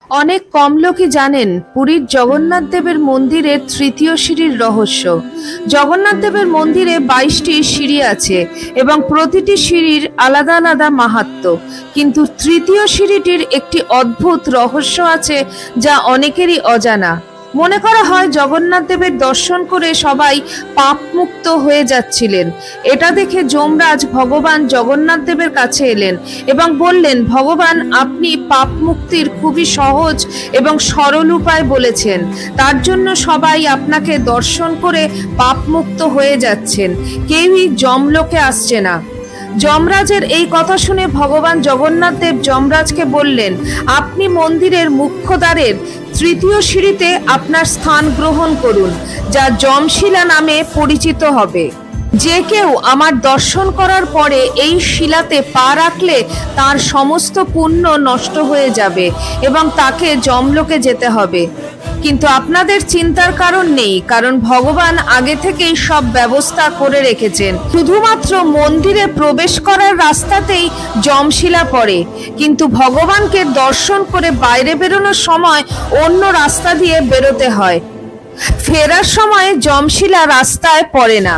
অনেক কম লোকই জানেন পুরীর জগন্নাথ দেবের মন্দিরের তৃতীয় সিঁড়ির রহস্য। জগন্নাথ দেবের মন্দিরে 22টি সিঁড়ি আছে এবং প্রতিটি সিঁড়ির আলাদা আলাদা মাহাত্ম্য। কিন্তু তৃতীয় সিঁড়িটির একটি অদ্ভুত রহস্য আছে যা অনেকেরই অজানা। মনে করা হয় জগন্নাথ দেবের দর্শন করে সবাই পাপ মুক্ত হয়ে যাচ্ছিলেন। এটা দেখে যমরাজ ভগবান জগন্নাথ দেবের কাছে এলেন এবং বললেন, ভগবান, আপনি পাপ মুক্তির খুবই সহজ এবং সরল উপায় বলেছেন, তার জন্য সবাই আপনাকে দর্শন করে পাপ মুক্ত হয়ে যাচ্ছেন, কেউই যমলোকে আসছে না। যমরাজের এই কথা শুনে ভগবান জগন্নাথ দেব যমরাজকে বললেন, আপনি মন্দিরের মুখ্য দ্বারের তৃতীয় সিঁড়িতে আপনার স্থান গ্রহণ করুন, যা যমশিলা নামে পরিচিত হবে। যে কেউ আমার দর্শন করার পরে এই শিলাতে পা রাখলে তার সমস্ত পুণ্য নষ্ট হয়ে যাবে এবং তাকে যমলোকে যেতে হবে। কিন্তু আপনাদের চিন্তার কারণ নেই, কারণ ভগবান আগে থেকেই সব ব্যবস্থা করে রেখেছেন। শুধুমাত্র মন্দিরে প্রবেশ করার রাস্তাতেই যমশিলা পড়ে, কিন্তু ভগবানকে দর্শন করে বাইরে বেরোনোর সময় অন্য রাস্তা দিয়ে বেরোতে হয়। ফেরার সময় যমশিলা রাস্তায় পড়ে না।